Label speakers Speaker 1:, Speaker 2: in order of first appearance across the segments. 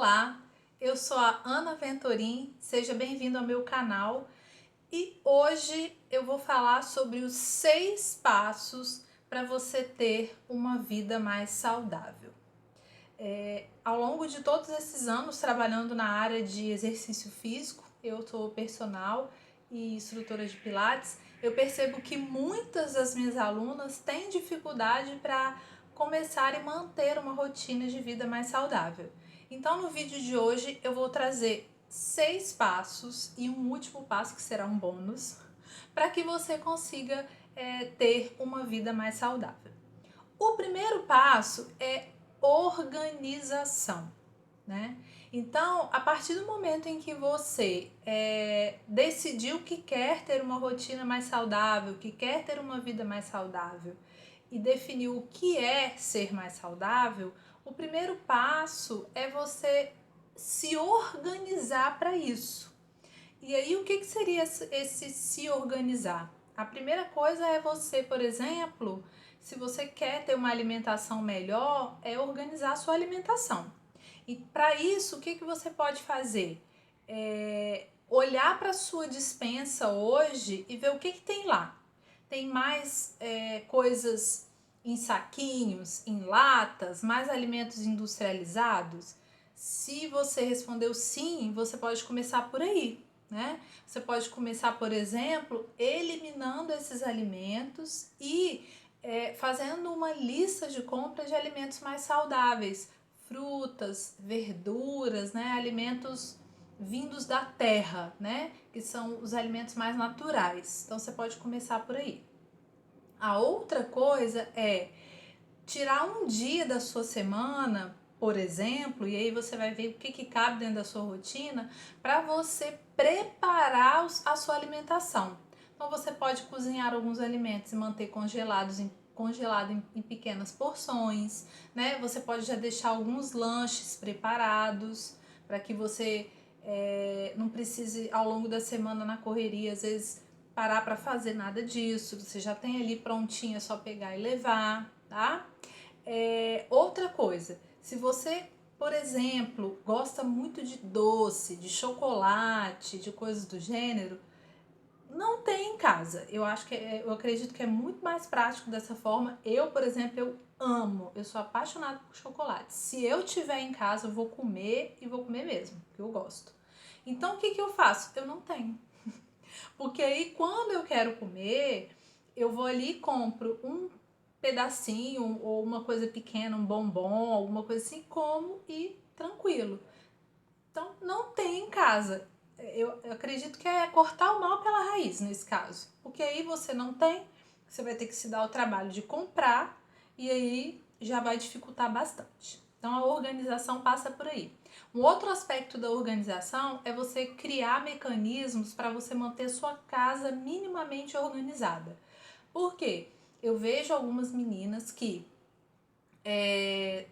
Speaker 1: Olá, eu sou a Ana Ventorim, seja bem-vindo ao meu canal e hoje eu vou falar sobre os 6 passos para você ter uma vida mais saudável. Ao longo de todos esses anos trabalhando na área de exercício físico, eu sou personal e instrutora de pilates, eu percebo que muitas das minhas alunas têm dificuldade para começar e manter uma rotina de vida mais saudável. Então no vídeo de hoje eu vou trazer 6 passos e um último passo que será um bônus para que você consiga ter uma vida mais saudável. O primeiro passo é organização, né? Então, a partir do momento em que você decidiu que quer ter uma rotina mais saudável, que quer ter uma vida mais saudável e definiu o que é ser mais saudável, o primeiro passo é você se organizar para isso. E aí, o que seria esse se organizar? A primeira coisa é você, por exemplo, se você quer ter uma alimentação melhor, é organizar a sua alimentação. E para isso, o que você pode fazer? Olhar para a sua despensa hoje e ver o que tem lá. Tem mais coisas em saquinhos, em latas, mais alimentos industrializados? Se você respondeu sim, você pode começar por aí, né? Você pode começar, por exemplo, eliminando esses alimentos e fazendo uma lista de compras de alimentos mais saudáveis, frutas, verduras, né? Alimentos vindos da terra, né? Que são os alimentos mais naturais. Então você pode começar por aí. A outra coisa é tirar um dia da sua semana, por exemplo, e aí você vai ver o que cabe dentro da sua rotina para você preparar a sua alimentação. Então você pode cozinhar alguns alimentos e manter congelado em pequenas porções, né? Você pode já deixar alguns lanches preparados para que você não precise ao longo da semana na correria, às vezes parar para fazer nada disso. Você já tem ali prontinho, é só pegar e levar, tá? Outra coisa, se você, por exemplo, gosta muito de doce, de chocolate, de coisas do gênero, não tem em casa. Eu acredito que é muito mais prático dessa forma. Eu, por exemplo, eu sou apaixonada por chocolate. Se eu tiver em casa, eu vou comer e vou comer mesmo, porque eu gosto. Então, o que eu faço? Eu não tenho. Porque aí, quando eu quero comer, eu vou ali e compro um pedacinho ou uma coisa pequena, um bombom, alguma coisa assim, como e tranquilo. Então, não tem em casa. Eu acredito que é cortar o mal pela raiz nesse caso. Porque aí você não tem, você vai ter que se dar o trabalho de comprar e aí já vai dificultar bastante. Então, a organização passa por aí. Um outro aspecto da organização é você criar mecanismos para você manter sua casa minimamente organizada. Por quê? Eu vejo algumas meninas que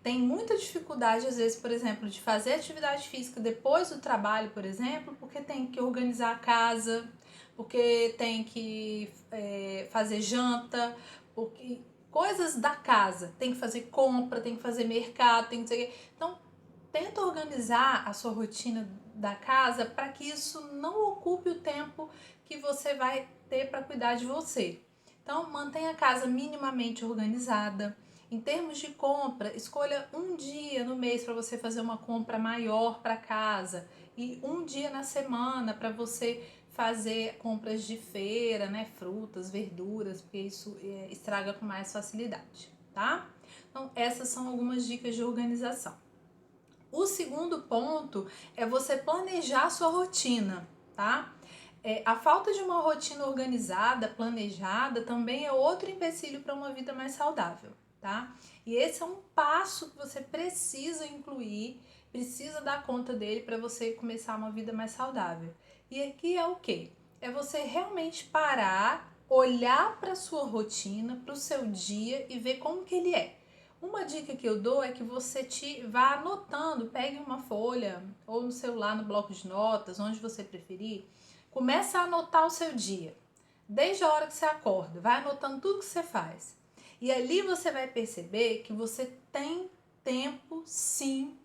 Speaker 1: têm muita dificuldade, às vezes, por exemplo, de fazer atividade física depois do trabalho, por exemplo, porque tem que organizar a casa, porque tem que fazer janta, porque coisas da casa, tem que fazer compra, tem que fazer mercado, tem que fazer... Então, tenta organizar a sua rotina da casa para que isso não ocupe o tempo que você vai ter para cuidar de você. Então, mantenha a casa minimamente organizada. Em termos de compra, escolha um dia no mês para você fazer uma compra maior para casa e um dia na semana para você fazer compras de feira, né, frutas, verduras, porque isso estraga com mais facilidade, tá? Então, essas são algumas dicas de organização. O segundo ponto é você planejar a sua rotina, tá? A falta de uma rotina organizada, planejada, também é outro empecilho para uma vida mais saudável, tá? E esse é um passo que você precisa incluir, precisa dar conta dele para você começar uma vida mais saudável. E aqui é o quê? É você realmente parar, olhar para a sua rotina, para o seu dia e ver como que ele é. Uma dica que eu dou é que você vá anotando, pegue uma folha ou no celular, no bloco de notas, onde você preferir, começa a anotar o seu dia. Desde a hora que você acorda, vai anotando tudo que você faz. E ali você vai perceber que você tem tempo, sim,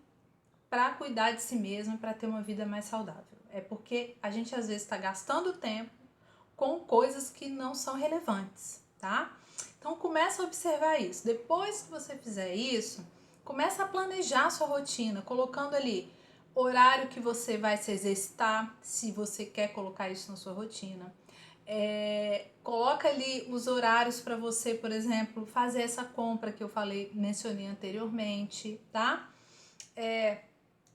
Speaker 1: para cuidar de si mesmo, para ter uma vida mais saudável. É porque a gente às vezes está gastando tempo com coisas que não são relevantes, tá? Então começa a observar isso. Depois que você fizer isso, começa a planejar a sua rotina, colocando ali horário que você vai se exercitar, se você quer colocar isso na sua rotina. Coloca ali os horários para você, por exemplo, fazer essa compra que eu mencionei anteriormente, tá?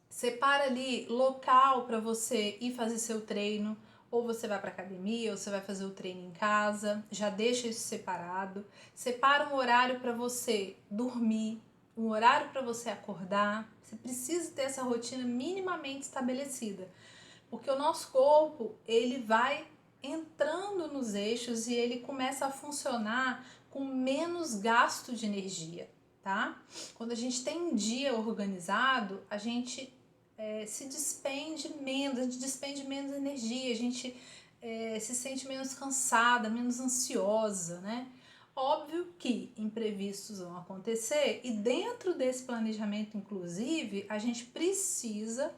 Speaker 1: Separa ali local para você ir fazer seu treino, ou você vai para academia, ou você vai fazer o treino em casa, já deixa isso separado. Separa um horário para você dormir, um horário para você acordar. Você precisa ter essa rotina minimamente estabelecida, porque o nosso corpo, ele vai entrando nos eixos e ele começa a funcionar com menos gasto de energia, tá? Quando a gente tem um dia organizado, a gente se despende menos, a gente despende menos energia, a gente se sente menos cansada, menos ansiosa, né? Óbvio que imprevistos vão acontecer e dentro desse planejamento, inclusive, a gente precisa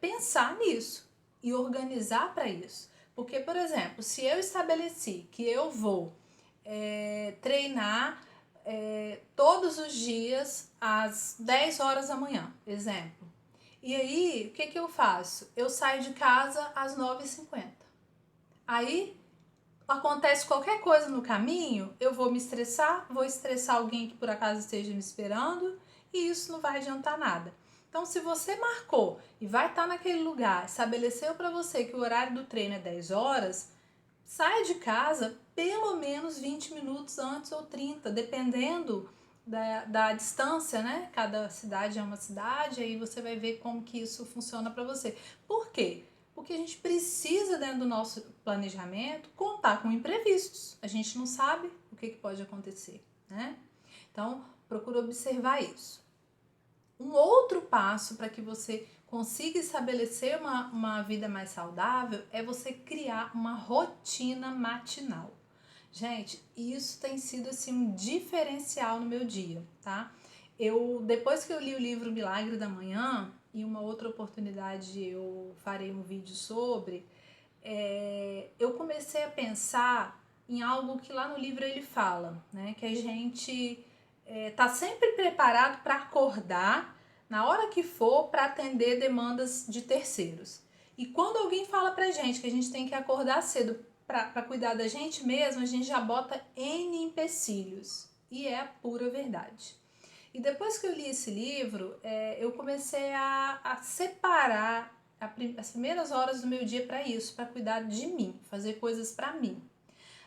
Speaker 1: pensar nisso e organizar para isso. Porque, por exemplo, se eu estabeleci que eu vou treinar todos os dias às 10 horas da manhã, exemplo. E aí, o que eu faço? Eu saio de casa às 9h50. Aí, acontece qualquer coisa no caminho, eu vou me estressar, vou estressar alguém que por acaso esteja me esperando e isso não vai adiantar nada. Então, se você marcou e vai estar naquele lugar, estabeleceu para você que o horário do treino é 10 horas, sai de casa pelo menos 20 minutos antes ou 30, dependendo da distância, né? Cada cidade é uma cidade, aí você vai ver como que isso funciona para você. Por quê? Porque a gente precisa, dentro do nosso planejamento, contar com imprevistos. A gente não sabe o que pode acontecer, né? Então, procura observar isso. Um outro passo para que você consiga estabelecer uma vida mais saudável é você criar uma rotina matinal. Gente, isso tem sido assim um diferencial no meu dia, tá? Depois que eu li o livro Milagre da Manhã, e uma outra oportunidade eu farei um vídeo sobre, eu comecei a pensar em algo que lá no livro ele fala, né? Que a gente tá sempre preparado para acordar na hora que for para atender demandas de terceiros. E quando alguém fala pra gente que a gente tem que acordar cedo para cuidar da gente mesmo, a gente já bota N empecilhos. E é a pura verdade. E depois que eu li esse livro, eu comecei a separar as primeiras horas do meu dia para isso, para cuidar de mim, fazer coisas para mim.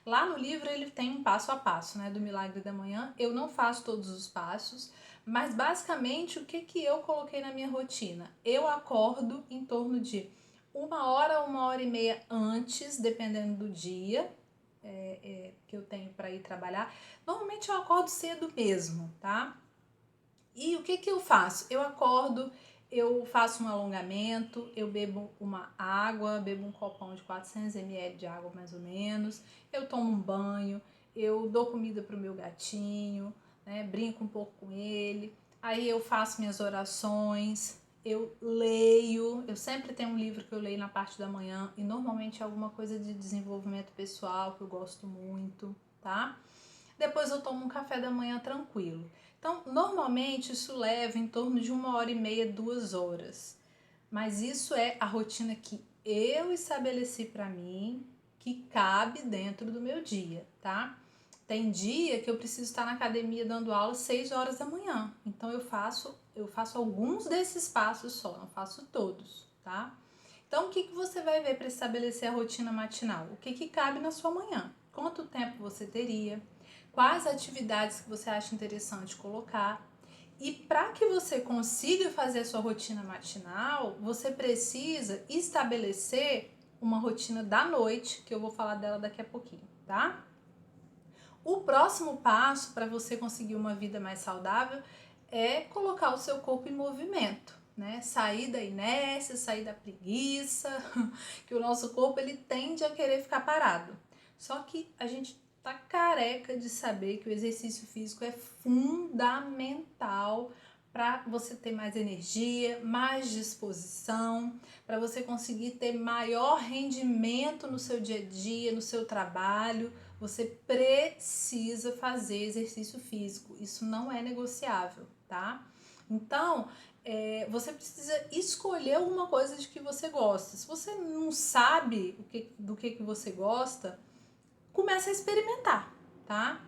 Speaker 1: Lá no livro ele tem um passo a passo, né, do Milagre da Manhã. Eu não faço todos os passos, mas basicamente o que eu coloquei na minha rotina? Eu acordo em torno de 1 hora, 1h30 antes, dependendo do dia que eu tenho para ir trabalhar. Normalmente eu acordo cedo mesmo, tá? E o que eu faço? Eu acordo, eu faço um alongamento, eu bebo uma água, bebo um copão de 400 ml de água mais ou menos, eu tomo um banho, eu dou comida pro meu gatinho, né, brinco um pouco com ele, aí eu faço minhas orações, eu leio, eu sempre tenho um livro que eu leio na parte da manhã e normalmente é alguma coisa de desenvolvimento pessoal que eu gosto muito, tá? Depois eu tomo um café da manhã tranquilo. Então, normalmente isso leva em torno de 1h30, 2 horas. Mas isso é a rotina que eu estabeleci para mim, que cabe dentro do meu dia, tá? Tem dia que eu preciso estar na academia dando aula às 6 horas da manhã. Então eu faço alguns desses passos só, não faço todos, tá? Então o que você vai ver para estabelecer a rotina matinal? O que cabe na sua manhã? Quanto tempo você teria? Quais atividades que você acha interessante colocar. E para que você consiga fazer a sua rotina matinal, você precisa estabelecer uma rotina da noite, que eu vou falar dela daqui a pouquinho, tá? O próximo passo para você conseguir uma vida mais saudável é colocar o seu corpo em movimento, né? Sair da inércia, sair da preguiça, que o nosso corpo ele tende a querer ficar parado. Só que a gente tá careca de saber que o exercício físico é fundamental para você ter mais energia, mais disposição, para você conseguir ter maior rendimento no seu dia a dia, no seu trabalho. Você precisa fazer exercício físico, isso não é negociável, tá? Então, você precisa escolher alguma coisa de que você gosta. Se você não sabe do que você gosta, começa a experimentar, tá?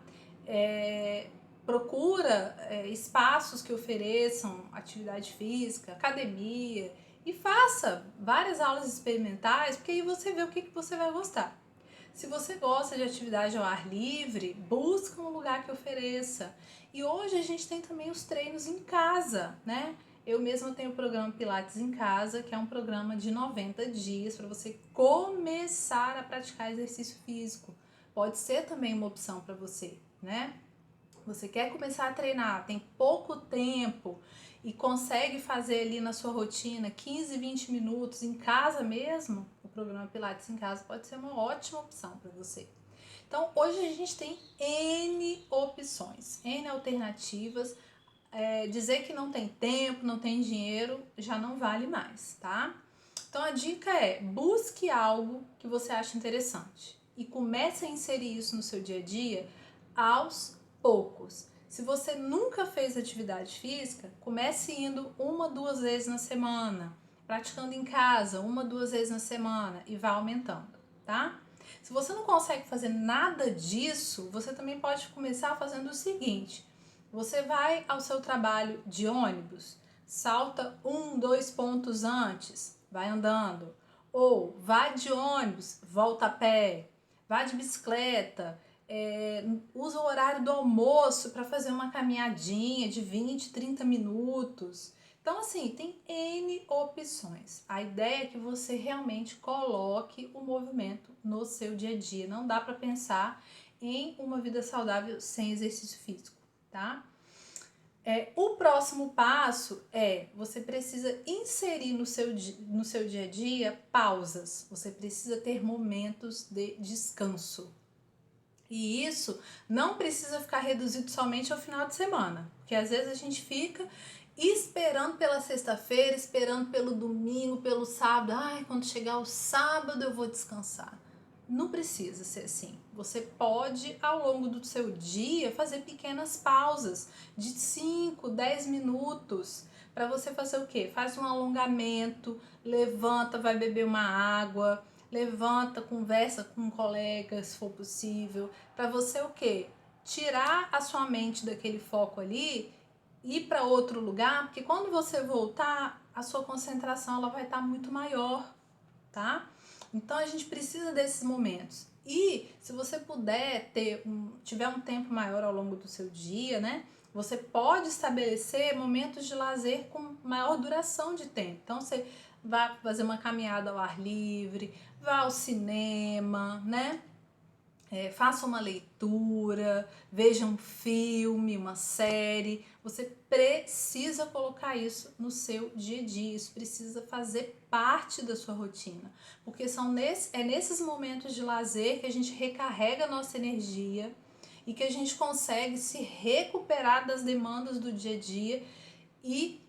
Speaker 1: Procura espaços que ofereçam atividade física, academia, e faça várias aulas experimentais, porque aí você vê o que você vai gostar. Se você gosta de atividade ao ar livre, busca um lugar que ofereça. E hoje a gente tem também os treinos em casa, né? Eu mesma tenho o programa Pilates em Casa, que é um programa de 90 dias para você começar a praticar exercício físico. Pode ser também uma opção para você, né? Você quer começar a treinar, tem pouco tempo e consegue fazer ali na sua rotina 15, 20 minutos em casa mesmo, o programa Pilates em Casa pode ser uma ótima opção para você. Então, hoje a gente tem N opções, N alternativas. Dizer que não tem tempo, não tem dinheiro, já não vale mais, tá? Então, a dica é: busque algo que você acha interessante e comece a inserir isso no seu dia a dia aos poucos. Se você nunca fez atividade física, comece indo 1, 2 vezes na semana, praticando em casa 1, 2 vezes na semana e vá aumentando, tá? Se você não consegue fazer nada disso, você também pode começar fazendo o seguinte: você vai ao seu trabalho de ônibus, salta 1, 2 pontos antes, vai andando, ou vai de ônibus, volta a pé, vai de bicicleta, usa o horário do almoço para fazer uma caminhadinha de 20, 30 minutos. Então, assim, tem N opções. A ideia é que você realmente coloque o movimento no seu dia a dia. Não dá para pensar em uma vida saudável sem exercício físico, tá? O próximo passo você precisa inserir no seu dia a dia pausas. Você precisa ter momentos de descanso. E isso não precisa ficar reduzido somente ao final de semana, porque às vezes a gente fica esperando pela sexta-feira, esperando pelo domingo, pelo sábado. Ai, quando chegar o sábado eu vou descansar. Não precisa ser assim. Você pode, ao longo do seu dia, fazer pequenas pausas de 5, 10 minutos para você fazer o quê? Faz um alongamento, levanta, vai beber uma água, levanta, conversa com um colega, se for possível, para você o quê? Tirar a sua mente daquele foco ali, ir para outro lugar, porque quando você voltar, a sua concentração ela vai estar muito maior, tá? Então a gente precisa desses momentos. E se você puder tiver um tempo maior ao longo do seu dia, né? Você pode estabelecer momentos de lazer com maior duração de tempo. Então você vai fazer uma caminhada ao ar livre, vá ao cinema, né? Faça uma leitura, veja um filme, uma série. Você precisa colocar isso no seu dia a dia, isso precisa fazer parte da sua rotina, porque nesses momentos de lazer que a gente recarrega a nossa energia e que a gente consegue se recuperar das demandas do dia a dia e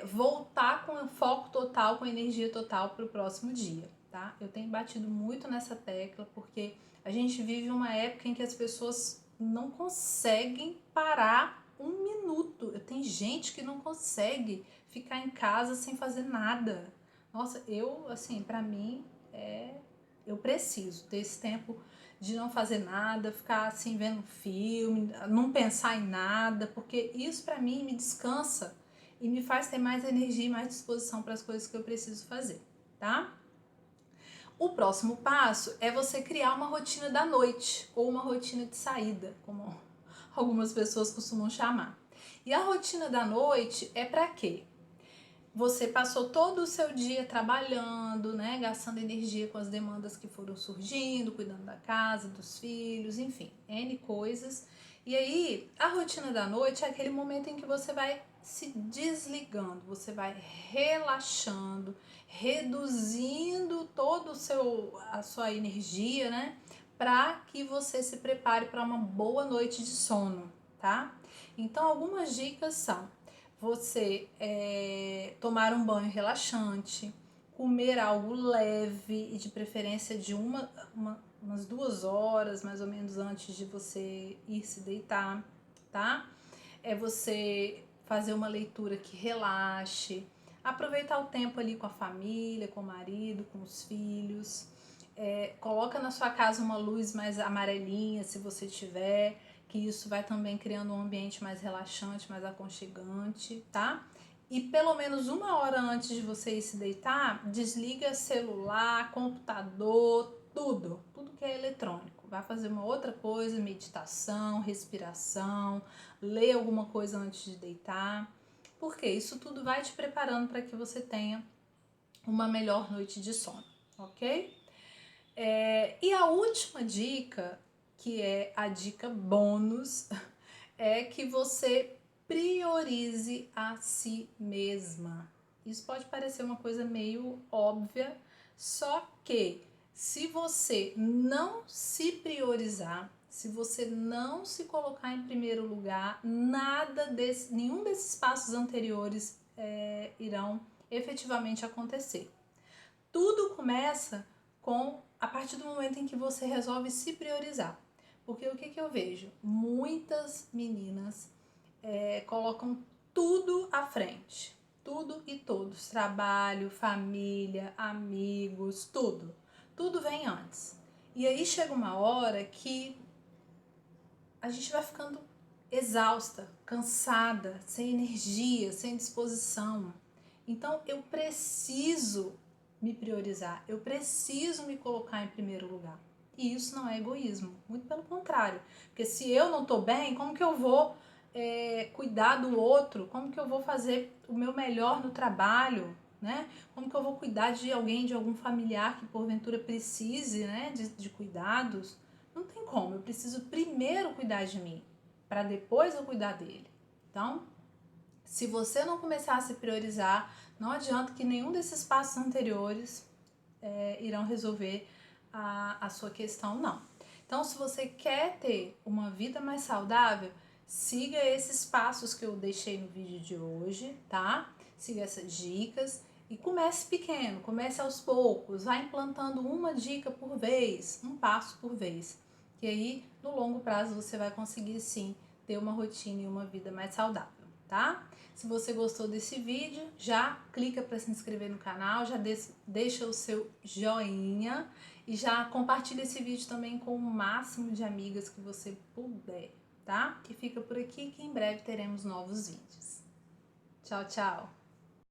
Speaker 1: voltar com foco total, com energia total para o próximo dia, tá? Eu tenho batido muito nessa tecla porque a gente vive uma época em que as pessoas não conseguem parar um minuto. Tem gente que não consegue ficar em casa sem fazer nada. Nossa, assim, pra mim, eu preciso ter esse tempo de não fazer nada, ficar assim vendo filme, não pensar em nada, porque isso pra mim me descansa e me faz ter mais energia e mais disposição para as coisas que eu preciso fazer, tá? O próximo passo é você criar uma rotina da noite ou uma rotina de saída, como algumas pessoas costumam chamar. E a rotina da noite é para quê? Você passou todo o seu dia trabalhando, né, gastando energia com as demandas que foram surgindo, cuidando da casa, dos filhos, enfim, N coisas. E aí, a rotina da noite é aquele momento em que você vai se desligando, você vai relaxando, reduzindo todo a sua energia, né, para que você se prepare para uma boa noite de sono, tá? Então, algumas dicas são: você tomar um banho relaxante, comer algo leve e de preferência de umas 2 horas mais ou menos antes de você ir se deitar, tá? É você fazer uma leitura que relaxe, aproveitar o tempo ali com a família, com o marido, com os filhos. Coloca na sua casa uma luz mais amarelinha, se você tiver, que isso vai também criando um ambiente mais relaxante, mais aconchegante, tá? E pelo menos 1 hora antes de você ir se deitar, desliga celular, computador, tudo que é eletrônico. Vai fazer uma outra coisa, meditação, respiração, ler alguma coisa antes de deitar, porque isso tudo vai te preparando para que você tenha uma melhor noite de sono, ok? E a última dica, que é a dica bônus, é que você priorize a si mesma. Isso pode parecer uma coisa meio óbvia, só que se você não se priorizar, se você não se colocar em primeiro lugar, nenhum desses passos anteriores irão efetivamente acontecer. Tudo começa a partir do momento em que você resolve se priorizar. Porque o que eu vejo? Muitas meninas colocam tudo à frente. Tudo e todos. Trabalho, família, amigos, tudo. Tudo vem antes. E aí chega uma hora que a gente vai ficando exausta, cansada, sem energia, sem disposição. Então eu preciso me priorizar, eu preciso me colocar em primeiro lugar. E isso não é egoísmo, muito pelo contrário. Porque se eu não estou bem, como que eu vou cuidar do outro? Como que eu vou fazer o meu melhor no trabalho? Né? Como que eu vou cuidar de alguém, de algum familiar que porventura precise, né, de cuidados? Não tem como, eu preciso primeiro cuidar de mim, para depois eu cuidar dele. Então, se você não começar a se priorizar, não adianta que nenhum desses passos anteriores irão resolver a sua questão, não. Então, se você quer ter uma vida mais saudável, siga esses passos que eu deixei no vídeo de hoje, tá? Siga essas dicas e comece pequeno, comece aos poucos, vai implantando uma dica por vez, um passo por vez. Que aí, no longo prazo, você vai conseguir sim ter uma rotina e uma vida mais saudável, tá? Se você gostou desse vídeo, já clica para se inscrever no canal, já deixa o seu joinha e já compartilha esse vídeo também com o máximo de amigas que você puder, tá? E fica por aqui que em breve teremos novos vídeos. Tchau, tchau!